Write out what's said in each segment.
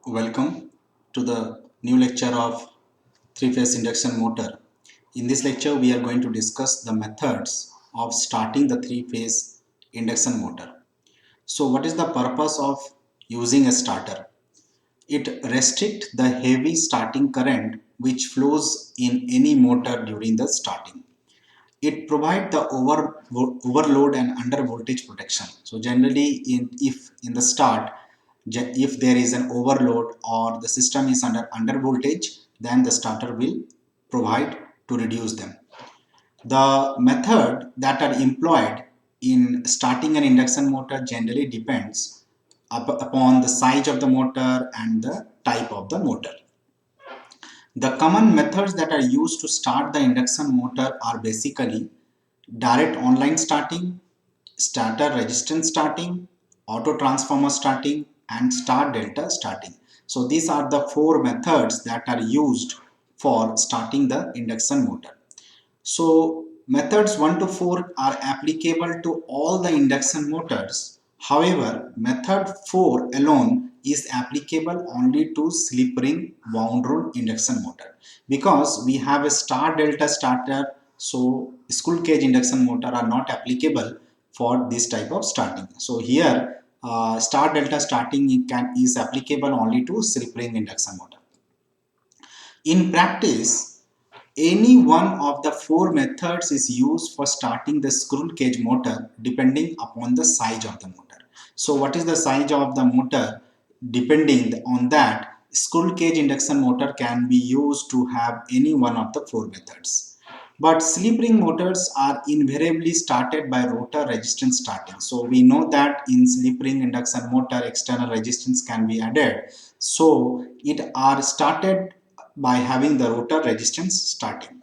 Welcome to the new lecture of three-phase induction motor. In this lecture, we are going to discuss the methods of starting the three-phase induction motor. So, what is the purpose of using a starter? It restricts the heavy starting current which flows in any motor during the starting. It provides the overload and under voltage protection. So generally if in the start, if there is an overload or the system is under voltage, then the starter will provide to reduce them. The method that are employed in starting an induction motor generally depends upon the size of the motor and the type of the motor. The common methods that are used to start the induction motor are basically direct online starting, starter resistance starting, auto transformer starting, and star delta starting. So these are the four methods that are used for starting the induction motor. So methods 1 to 4 are applicable to all the induction motors. However, method 4 alone is applicable only to slip ring wound rod induction motor because we have a star delta starter. So school cage induction motor are not applicable for this type of starting. So here star delta starting is applicable only to slip ring induction motor. In practice, any one of the four methods is used for starting the squirrel cage motor depending upon the size of the motor. So what is the size of the motor? Depending on that, squirrel cage induction motor can be used to have any one of the four methods. But slip ring motors are invariably started by rotor resistance starting. So we know that in slip ring induction motor external resistance can be added. So it are started by having the rotor resistance starting.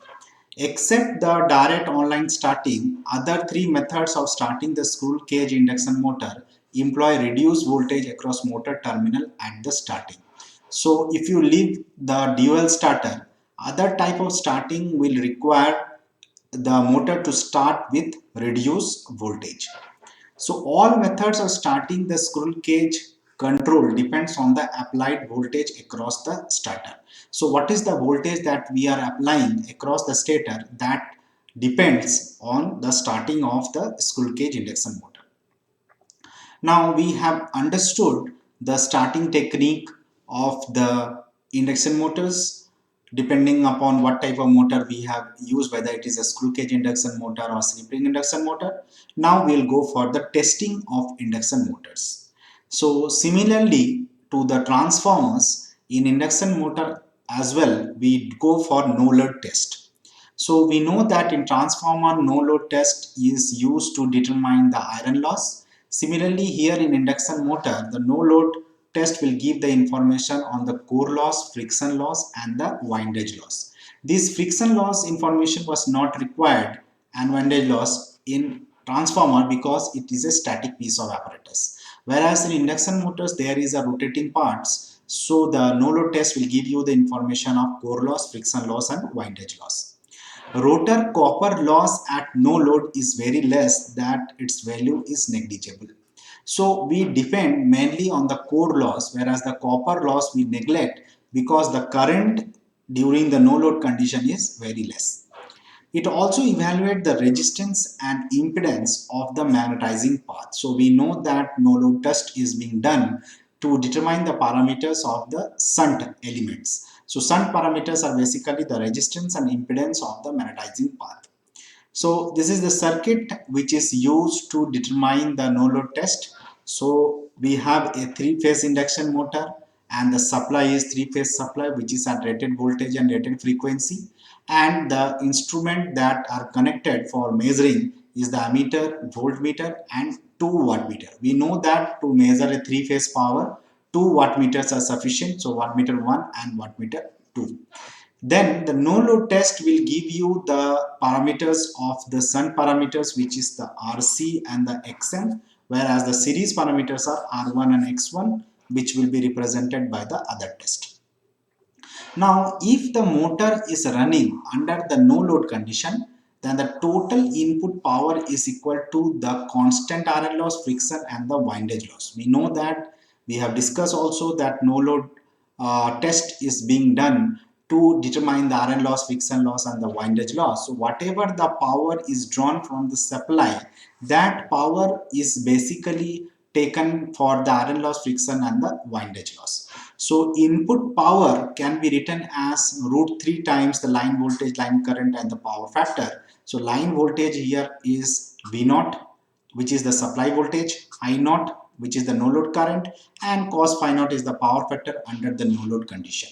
Except the direct online starting, other three methods of starting the squirrel cage induction motor employ reduced voltage across motor terminal at the starting. So if you leave the dual starter, other type of starting will require the motor to start with reduced voltage. So all methods of starting the squirrel cage control depends on the applied voltage across the starter. So what is the voltage that we are applying across the stator? That depends on the starting of the squirrel cage induction motor. Now we have understood the starting technique of the induction motors depending upon what type of motor we have used, whether it is a screw cage induction motor or slip ring induction motor. Now we'll go for the testing of induction motors. So similarly to the transformers, in induction motor as well, we go for no load test. So we know that in transformer, no load test is used to determine the iron loss. Similarly, here in induction motor, the no load test will give the information on the core loss, friction loss, and the windage loss. This friction loss information was not required and windage loss in transformer because it is a static piece of apparatus. Whereas in induction motors, there is a rotating parts. So the no load test will give you the information of core loss, friction loss, and windage loss. Rotor copper loss at no load is very less, that its value is negligible. So we depend mainly on the core loss, whereas the copper loss we neglect because the current during the no load condition is very less. It also evaluates the resistance and impedance of the magnetizing path. So we know that no load test is being done to determine the parameters of the shunt elements. So shunt parameters are basically the resistance and impedance of the magnetizing path. So this is the circuit which is used to determine the no load test. So we have a three-phase induction motor and the supply is three-phase supply which is at rated voltage and rated frequency, and the instrument that are connected for measuring is the ammeter, voltmeter, and 2 wattmeter. We know that to measure a three-phase power, 2 wattmeters are sufficient. So wattmeter 1 and wattmeter 2. Then the no load test will give you the parameters of the shunt parameters, which is the RC and the XM, whereas the series parameters are R1 and X1, which will be represented by the other test. Now, if the motor is running under the no load condition, then the total input power is equal to the constant RL loss, friction, and the windage loss. We know that we have discussed also that no load test is being done to determine the iron loss, friction loss and the windage loss. So whatever the power is drawn from the supply, that power is basically taken for the iron loss, friction and the windage loss. So input power can be written as root 3 times the line voltage, line current and the power factor. So line voltage here is V naught, which is the supply voltage, I naught, which is the no load current, and cos phi naught is the power factor under the no load condition.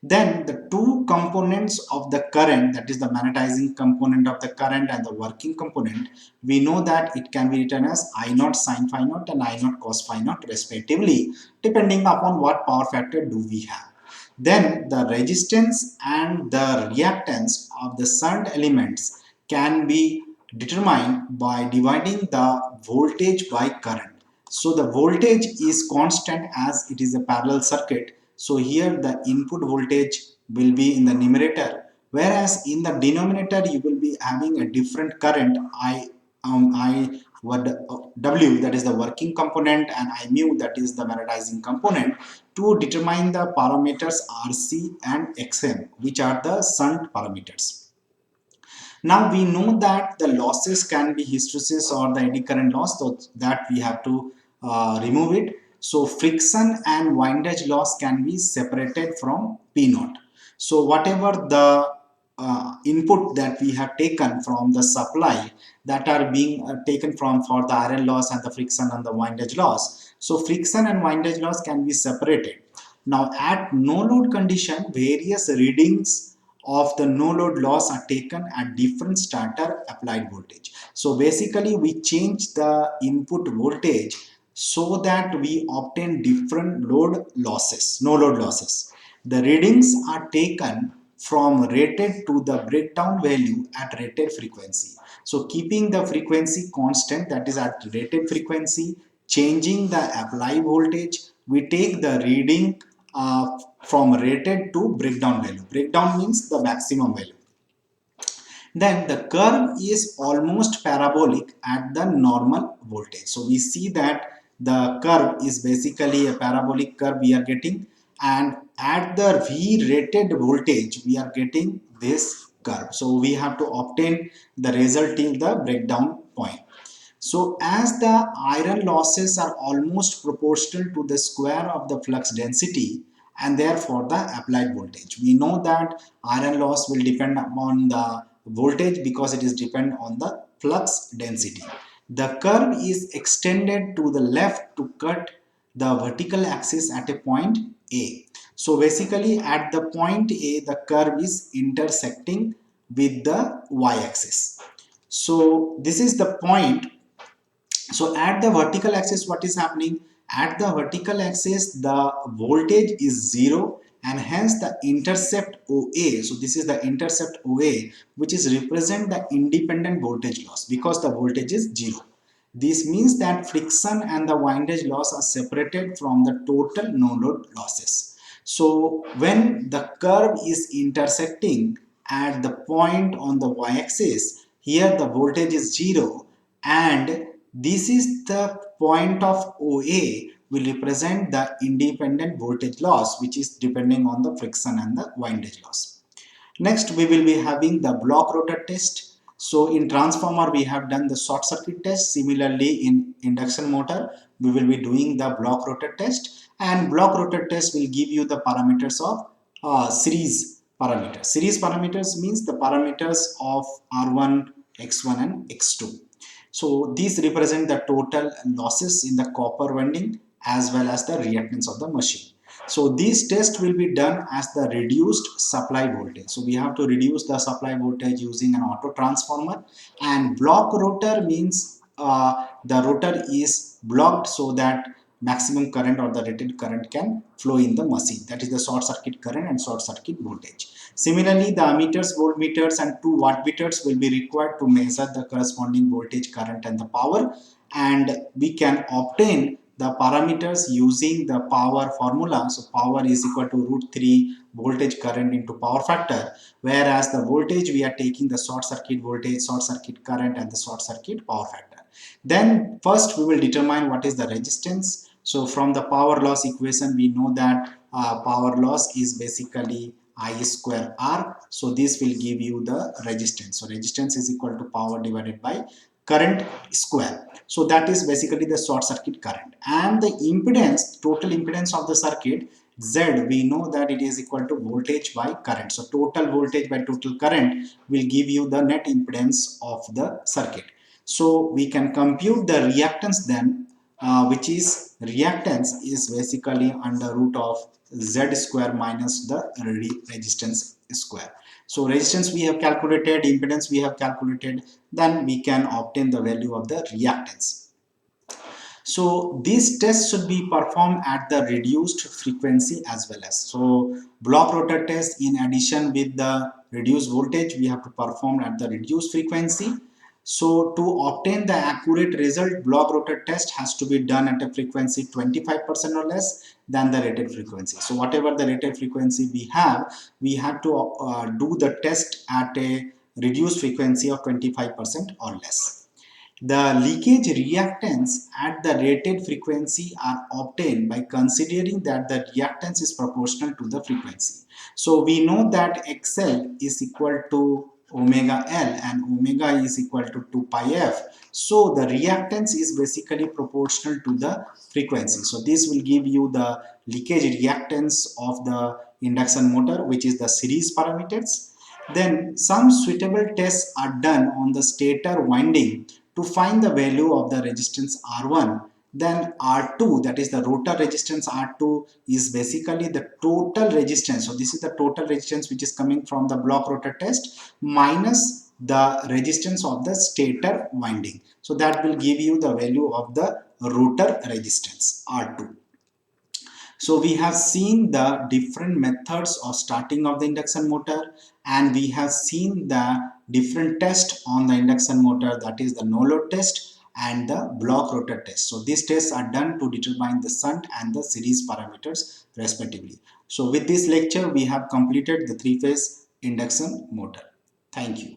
Then the two components of the current, that is the magnetizing component of the current and the working component, we know that it can be written as I naught sin phi naught and I naught cos phi naught respectively, depending upon what power factor do we have. Then the resistance and the reactance of the shunt elements can be determined by dividing the voltage by current. So the voltage is constant as it is a parallel circuit. So here the input voltage will be in the numerator, whereas in the denominator you will be having a different current I W, that is the working component, and I mu, that is the magnetizing component, to determine the parameters RC and XM, which are the shunt parameters. Now we know that the losses can be hysteresis or the eddy current loss, so that we have to remove it. So friction and windage loss can be separated from P naught. So whatever the input that we have taken from the supply that are being taken from for the iron loss and the friction and the windage loss. So friction and windage loss can be separated. Now at no load condition, various readings of the no load loss are taken at different starter applied voltage. So basically we change the input voltage so that we obtain different load losses, no load losses. The readings are taken from rated to the breakdown value at rated frequency. So keeping the frequency constant, that is at rated frequency, changing the apply voltage, we take the reading from rated to breakdown value. Breakdown means the maximum value. Then the curve is almost parabolic at the normal voltage. So we see that the curve is basically a parabolic curve we are getting, and at the V rated voltage we are getting this curve. So we have to obtain the result till the breakdown point. So as the iron losses are almost proportional to the square of the flux density and therefore the applied voltage. We know that iron loss will depend upon the voltage because it is depend on the flux density. The curve is extended to the left to cut the vertical axis at a point A. So basically at the point A, the curve is intersecting with the y-axis. So this is the point. So at the vertical axis, what is happening? At the vertical axis, the voltage is 0 and hence the intercept OA. So this is the intercept OA, which is represent the independent voltage loss because the voltage is 0. This means that friction and the windage loss are separated from the total no load losses. So when the curve is intersecting at the point on the y-axis, here the voltage is 0 and this is the point of OA will represent the independent voltage loss, which is depending on the friction and the windage loss. Next, we will be having the block rotor test. So in transformer, we have done the short circuit test. Similarly, in induction motor, we will be doing the block rotor test, and block rotor test will give you the parameters of series parameters. Series parameters means the parameters of R1, X1 and X2. So these represent the total losses in the copper winding as well as the reactance of the machine. So these tests will be done as the reduced supply voltage. So we have to reduce the supply voltage using an auto transformer, and block rotor means the rotor is blocked so that maximum current or the rated current can flow in the machine. That is the short circuit current and short circuit voltage. Similarly, the ammeters, voltmeters and 2 wattmeters will be required to measure the corresponding voltage, current and the power, and we can obtain the parameters using the power formula. So power is equal to root 3 voltage current into power factor, whereas the voltage we are taking the short circuit voltage, short circuit current and the short circuit power factor. Then first we will determine what is the resistance. So from the power loss equation we know that power loss is basically I square R. So this will give you the resistance. So resistance is equal to power divided by current square. So that is basically the short circuit current. And the impedance, total impedance of the circuit, Z, we know that it is equal to voltage by current. So total voltage by total current will give you the net impedance of the circuit. So we can compute the reactance then, which is reactance is basically under root of Z square minus the resistance square. So resistance we have calculated, impedance we have calculated, then we can obtain the value of the reactance. So these tests should be performed at the reduced frequency as well as. So block rotor test in addition with the reduced voltage, we have to perform at the reduced frequency. So to obtain the accurate result, block rotor test has to be done at a frequency 25% or less than the rated frequency. So whatever the rated frequency we have to do the test at a reduced frequency of 25% or less. The leakage reactance at the rated frequency are obtained by considering that the reactance is proportional to the frequency. So we know that XL is equal to omega L and omega is equal to 2 pi F. So the reactance is basically proportional to the frequency. So this will give you the leakage reactance of the induction motor, which is the series parameters. Then some suitable tests are done on the stator winding to find the value of the resistance R1. Then R2, that is the rotor resistance R2, is basically the total resistance. So this is the total resistance which is coming from the block rotor test minus the resistance of the stator winding. So that will give you the value of the rotor resistance R2. So we have seen the different methods of starting of the induction motor, and we have seen the different test on the induction motor, that is the no load test and the block rotor test. So these tests are done to determine the shunt and the series parameters respectively. So with this lecture we have completed the three-phase induction motor. Thank you.